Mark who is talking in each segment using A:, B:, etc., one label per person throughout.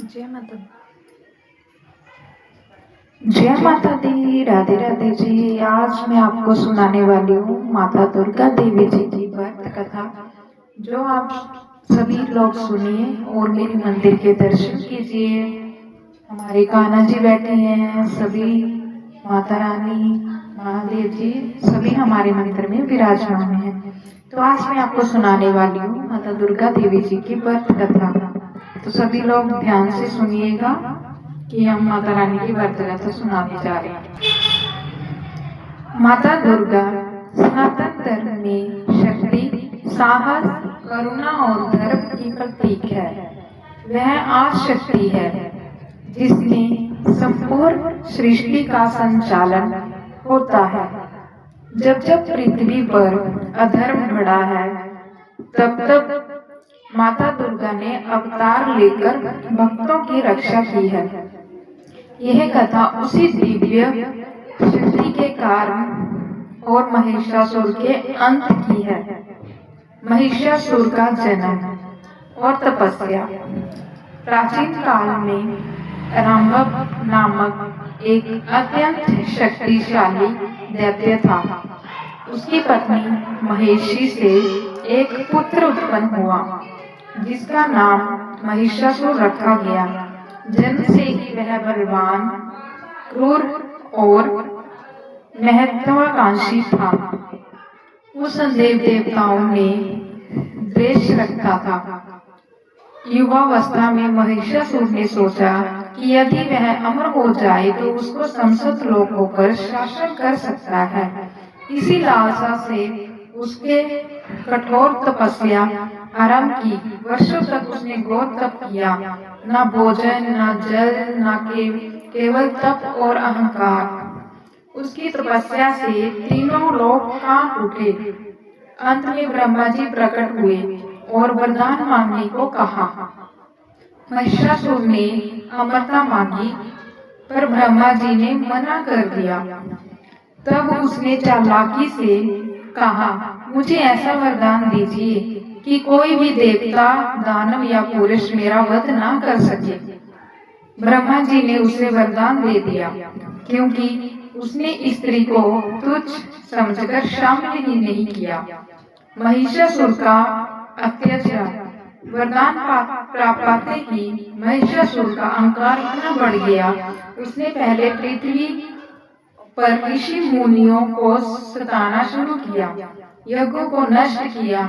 A: जय माता जय माता दी। राधे राधे जी। आज मैं आपको सुनाने वाली हूँ माता दुर्गा देवी जी की व्रत कथा, जो आप सभी लोग सुनिए और मेरे मंदिर के दर्शन कीजिए। हमारे कान्हा जी बैठे हैं, सभी माता रानी, महादेव जी सभी हमारे मंदिर में विराजमान हैं। तो आज मैं आपको सुनाने वाली हूँ माता दुर्गा देवी जी की व्रत कथा। तो सभी लोग ध्यान से सुनिएगा कि हम माता रानी की व्रत कथा सुनाने जा रहे हैं। माता दुर्गा सनातन धर्म में शक्ति, साहस, करुणा और धर्म की प्रतीक है। वह आदिशक्ति है जिसने संपूर्ण सृष्टि का संचालन होता है। जब जब पृथ्वी पर अधर्म बढ़ा है, तब तब माता दुर्गा ने अवतार लेकर भक्तों की रक्षा की है। यह कथा उसी दिव्य शक्ति के कारण और महिषासुर के अंत की है। महिषासुर का जन्म और तपस्या। प्राचीन काल में रामभ नामक एक अत्यंत शक्तिशाली दैत्य था। उसकी पत्नी महेशी से एक पुत्र उत्पन्न हुआ, जिसका नाम महिषासुर रखा गया। जन्म से ही वह बलवान, क्रूर और महत्वाकांक्षी था। उस देव देवताओं ने द्वेष रखता था। युवावस्था में महिषासुर ने सोचा कि यदि वह अमर हो जाए तो उसको समस्त लोगों पर शासन कर सकता है। इसी लालसा से उसके कठोर तपस्या आरंभ की। वर्षों तक उसने घोर तप किया, न भोजन, न जल, न केवल तप और अहंकार। उसकी तपस्या से तीनों लोग कांप उठे। अंत में ब्रह्मा जी प्रकट हुए और वरदान मांगने को कहा। महिषासुर ने अमरता मांगी, पर ब्रह्मा जी ने मना कर दिया। तब उसने चालाकी से कहा, मुझे ऐसा वरदान दीजिए कि कोई भी देवता, दानव या पुरुष मेरा वध ना कर सके। ब्रह्मा जी ने उसे वरदान दे दिया, क्योंकि उसने स्त्री को तुच्छ समझकर शामिल ही नहीं किया। महिषासुर का अत्याचार। वरदान प्राप्त पाते ही महिषासुर का अहंकार इतना बढ़ गया, उसने पहले पृथ्वी पर ऋषि मुनियों को सताना शुरू किया, यज्ञों को नष्ट किया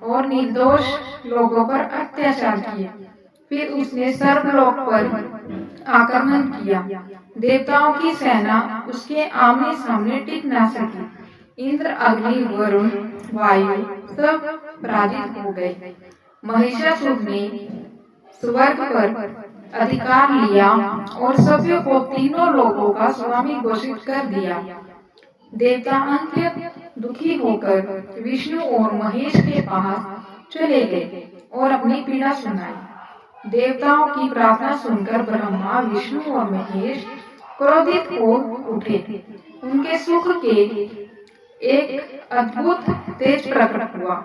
A: और निर्दोष लोगों पर अत्याचार किए। फिर उसने सर्वलोक पर आक्रमण किया। देवताओं की सेना उसके आमने सामने टिक न सकी। इंद्र, अग्नि, वरुण, वायु सब पराजित हो गए। महिषासुर ने स्वर्ग पर अधिकार लिया और सभी को तीनों लोगों का स्वामी घोषित कर दिया। देवता अत्यंत दुखी होकर विष्णु और महेश के पास चले गए और अपनी पीड़ा सुनाई। देवताओं की प्रार्थना सुनकर ब्रह्मा, विष्णु और महेश क्रोधित हो उठे। उनके सुख के एक अद्भुत तेज प्रकट हुआ।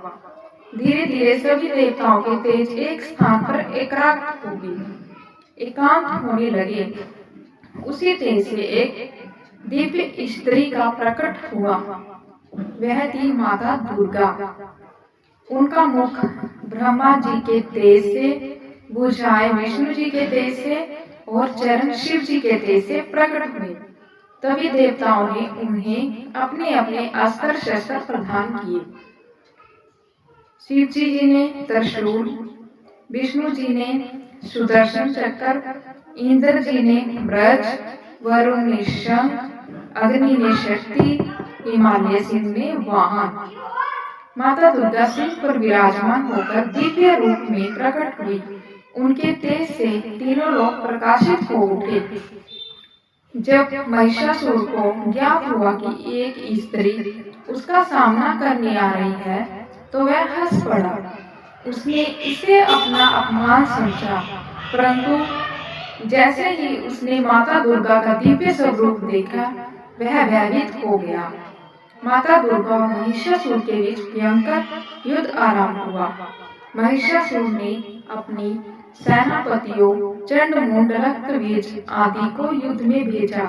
A: धीरे धीरे सभी देवताओं के तेज एक स्थान पर एकांत होने लगे। उसी तेज से एक दिव्य स्त्री का प्रकट हुआ। वह थी माता दुर्गा। उनका मुख ब्रह्मा जी के तेज से, भुजाएं विष्णु जी के तेज से और चरण शिव जी के तेज से प्रकट हुए। तभी देवताओं ने उन्हें अपने अपने अस्त्र शस्त्र प्रदान किए। शिव जी ने त्रिशूल, विष्णु जी ने सुदर्शन चक्र, इंद्र जी ने ब्रज, वरुण ने शंख, अग्नि ने शक्ति, हिमालय सिंह ने वाहन। माता दुर्गा सिंह पर विराजमान होकर दिव्य रूप में प्रकट हुई। उनके तेज से तीनों लोग प्रकाशित हो उठे। जब महिषासुर को ज्ञात हुआ कि एक स्त्री उसका सामना करने आ रही है, तो वह हंस पड़ा। उसने इसे अपना अपमान समझा, परंतु जैसे ही उसने माता दुर्गा का दिव्य स्वरूप देखा, वह भयभीत हो गया। माता दुर्गा और महिषासुर के बीच भयंकर युद्ध आरंभ हुआ। महिषासुर ने अपनी सेनापतियों चंडमुंड, रक्तबीज आदि को युद्ध में भेजा।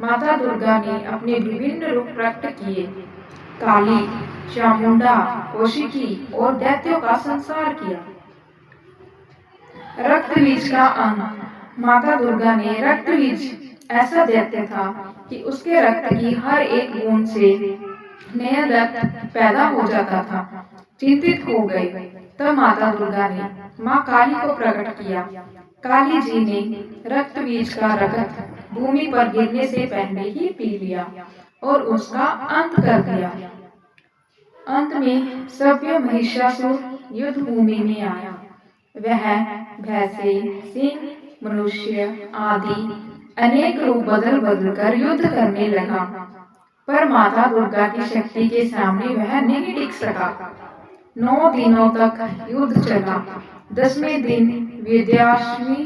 A: माता दुर्गा ने अपने विभिन्न रूप प्रकट किए, काली, चामुंडा, कौशिकी और दैत्यों का संहार किया। रक्तबीज का अंत। माता दुर्गा ने रक्तबीज ऐसा दैत्य था कि उसके रक्त की हर एक बूंद से नया दैत्य पैदा हो जाता था। चिंतित हो गई, तब माता दुर्गा ने माँ काली को प्रकट किया। काली जी ने रक्तबीज का रक्त भूमि पर गिरने से पहले ही पी लिया और उसका अंत कर दिया। अंत में सभ्य महिषासुर युद्ध भूमि में आया। वह भैंसे, सिंह, मनुष्य आदि अनेक रूप बदल बदल कर युद्ध करने लगा, पर माता दुर्गा की शक्ति के सामने वह नहीं टिक सका। 9 दिनों तक युद्ध चला। 10वें दिन विजयादशमी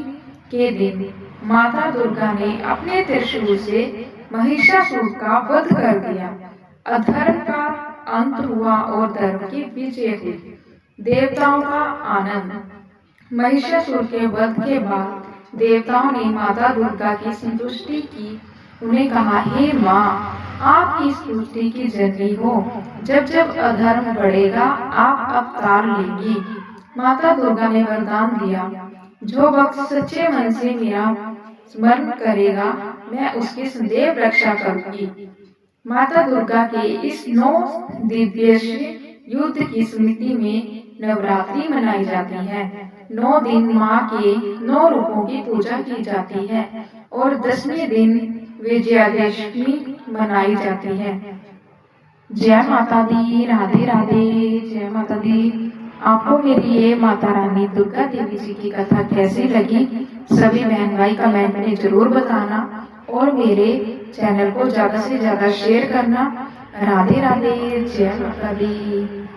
A: के दिन माता दुर्गा ने अपने त्रिशूल से महिषासुर का वध कर दिया। अधर्म का अंत हुआ और धर्म की विजय हुई। देवताओं का आनंद। महिषासुर के वध के बाद देवताओं ने माता दुर्गा की संतुष्टि की। उन्हें कहा, हे माँ, आप इस सृष्टि की जननी हो। जब जब अधर्म बढ़ेगा आप अवतार लेंगी। माता दुर्गा ने वरदान दिया, जो भक्त सच्चे मन से मेरा स्मरण करेगा मैं उसकी सदैव रक्षा करूंगी। माता दुर्गा के इस 9 दिव्य युद्ध की स्मृति में नवरात्रि मनाई जाती है। 9 दिन माँ के 9 रूपों की पूजा की जाती है और 10वें दिन विजयादशमी मनाई जाती है। जय माता दी, राधे राधे, जय माता दी। आपको मेरी ये माता रानी दुर्गा देवी जी की कथा कैसी लगी, सभी बहन भाई कमेंट में जरूर बताना और मेरे चैनल को ज्यादा से ज्यादा शेयर करना। राधे राधे, जय माता दी।